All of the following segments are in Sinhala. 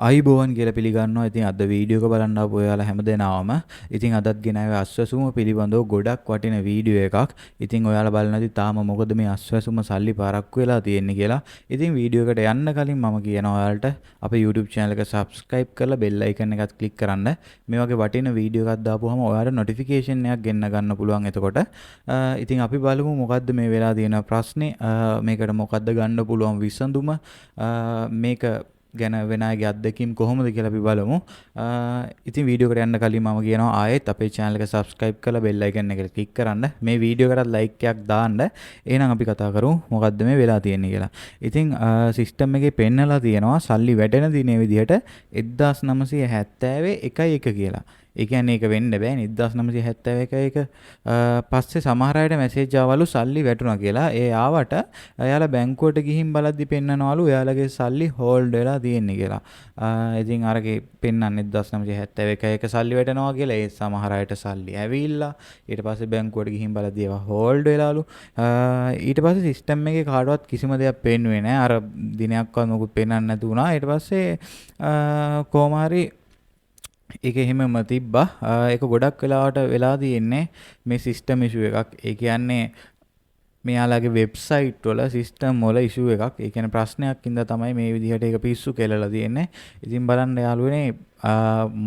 අයිබෝවන් කියලා පිළිගන්නවා. ඉතින් අද වීඩියෝ එක බලන්න ආපු ඔයාලා හැමදෙනාම ඉතින් අදත් ගෙනාවේ අස්වැසුම පිළිබඳව ගොඩක් වටින වීඩියෝ එකක්. ඉතින් ඔයාලා බලන්න ඉතින් තාම මොකද මේ අස්වැසුම සල්ලි පාරක්කු වෙලා තියෙන්නේ කියලා. ඉතින් වීඩියෝ එකට යන්න කලින් මම කියනවා ඔයාලට අපේ YouTube channel එක subscribe කරලා bell icon එකත් click කරන්න. මේ වගේ වටින වීඩියෝ එකක් දාපුවම ඔයාලට notification එකක් ගෙන්න ගන්න පුළුවන්. එතකොට ඉතින් අපි බලමු මොකද්ද මේ වෙලා තියෙන ප්‍රශ්නේ. මේකට මොකද්ද ගන්න පුළුවන් විසඳුම. මේක ගැන වෙන අයගේ අත්දැකීම් කොහොමද කියලා අපි බලමු. ඉතින් වීඩියෝ එකට යන්න කලින් මම කියනවා ආයෙත් අපේ channel එක subscribe කරලා bell icon එක click කරන්න. මේ වීඩියෝ එකට like එකක් දාන්න. එහෙනම් අපි කතා කරමු මොකද්ද මේ වෙලා තියෙන්නේ කියලා. ඉතින් සිස්ටම් එකේ පෙන්නලා තියෙනවා සල්ලි වැටෙන දිනේ විදිහට 1970 1 කියලා. ඒ කියන්නේ ඒක වෙන්න බෑ 1971 පස්සේ සමහර අයට මැසේජ් ආවලු සල්ලි වැටුණා කියලා. ඒ ආවට එයාලා බැංකුවට ගිහින් බලද්දි පෙන්නනවලු එයාලගේ සල්ලි හෝල්ඩ් වෙලා තියෙන්නේ කියලා. ඉතින් අරගේ පෙන්නන්නේ 1971 සල්ලි වැටෙනවා කියලා. ඒ සමහර අයට සල්ලි ඇවිල්ලා ඊට පස්සේ බැංකුවට ගිහින් බලද්දි ඒවා හෝල්ඩ් වෙලාලු. ඊට පස්සේ සිස්ටම් එකේ කාටවත් කිසිම දෙයක් පෙන්නුවේ නැහැ. අර දිනයක්වත් මොකුත් පෙන්වන්න නැතු වුණා. ඊට පස්සේ කොහොම හරි ඒක එහෙමම තිබ්බා. ඒක ගොඩක් වෙලාවට වෙලා තියෙන්නේ මේ සිස්ටම් ඉෂුව එකක්. ඒ කියන්නේ මෙයාලගේ වෙබ්සයිට් වල සිස්ටම් වල ඉෂුව එකක්. ඒ කියන්නේ ප්‍රශ්නයක් ඉඳලා තමයි මේ විදිහට ඒක පිස්සු කෙලලා තියෙන්නේ. ඉතින් බලන්න යාළුවනේ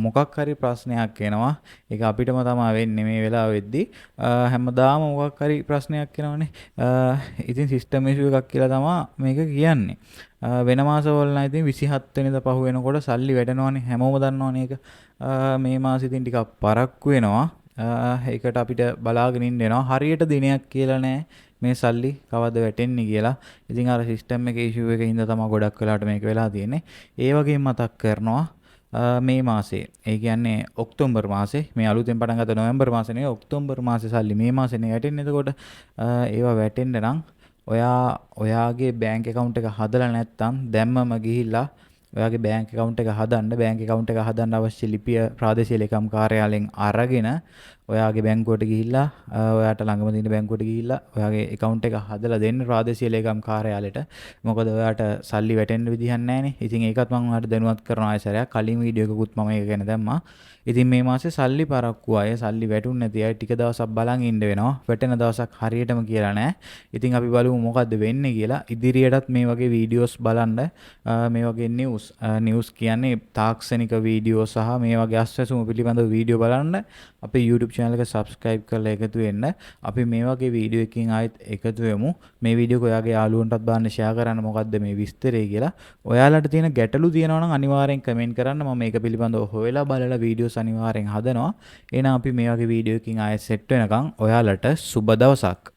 මොකක් හරි ප්‍රශ්නයක් එනවා. ඒක අපිටම තමයි වෙන්නේ මේ වෙලාවෙද්දි. හැමදාම මොකක් හරි ප්‍රශ්නයක් එනවනේ. ඉතින් සිස්ටම් ඉෂුව එකක් කියලා තමයි මේක කියන්නේ. වෙන මාසවල නම් ඉතින් 27 වෙනිදා පහු වෙනකොට සල්ලි වැටෙනවනේ. හැමෝම දන්නවනේ ඒක. මේ මාසෙ ඉතින් ටිකක් පරක්කු වෙනවා. ඒකට අපිට බලාගෙන ඉන්න වෙනවා. හරියට දිනයක් කියලා නෑ මේ සල්ලි කවද්ද වැටෙන්නේ කියලා. ඉතින් අර සිස්ටම් එකේ ඉෂුව එකේ හින්දා තමයි ගොඩක් වෙලාවට මේක වෙලා තියෙන්නේ. ඒ වගේම මතක් කරනවා මේ මාසේ ඒ කියන්නේ ඔක්තෝබර් මාසේ මේ අලුතෙන් පටන් ගත්ත නොවැම්බර් මාසේ නෙවෙයි ඔක්තෝබර් මාසේ සල්ලි මේ මාසේ නේ වැටෙන්නේ. එතකොට ඒවා වැටෙන්න නම් ඔයාගේ බැංක් account එක හදලා නැත්නම් දැම්මම ගිහිල්ලා ඔයාගේ බැංක් account එක හදන්න බැංක් account එක හදන්න අවශ්‍ය ලිපිය ප්‍රාදේශීය ලේකම් කාර්යාලයෙන් අරගෙන ඔයාගේ බැංකුවට ගිහිල්ලා ඔයාට ළඟම තියෙන බැංකුවට ගිහිල්ලා ඔයාගේ account එක හදලා දෙන්න ප්‍රාදේශීය ලේකම් කාර්යාලයට. මොකද ඔයාට සල්ලි වැටෙන්න විදිහක් නැහැනේ. ඉතින් ඒකත් මම ඔයාලට දැනුවත් කරනවා ආයෙසරයක්. කලින් වීඩියෝ එකකුත් මම ඒක ගැන දැම්මා. ඉතින් මේ මාසේ සල්ලි පරක්කු අය සල්ලි වැටුන්නේ නැති අය ටික දවසක් බලන් ඉන්න වෙනවා. වැටෙන දවසක් හරියටම කියලා නැහැ. ඉතින් අපි බලමු මොකද්ද වෙන්නේ කියලා. ඉදිරියටත් මේ වගේ වීඩියෝස් බලන්න මේ වගේ නිවුස් කියන්නේ තාක්ෂණික වීඩියෝ සහ මේ වගේ අස්වැසුම පිළිබඳව වීඩියෝ බලන්න අපේ YouTube channel එක subscribe කරලා එකතු වෙන්න. අපි මේ වගේ වීඩියෝ එකකින් ආයෙත් එකතු වෙමු. මේ වීඩියෝ එක ඔයාගේ යාළුවන්ටත් බලන්න share කරන්න මොකද්ද මේ විස්තරය කියලා. ඔයාලට තියෙන ගැටලු තියෙනවා නම් අනිවාර්යෙන් comment කරන්න. මම මේක පිළිබඳව හොයලා බලලා වීඩියෝස් අනිවාර්යෙන් හදනවා. එහෙනම් අපි මේ වගේ වීඩියෝ එකකින් ආයෙත් සෙට් වෙනකන් ඔයාලට සුබ දවසක්.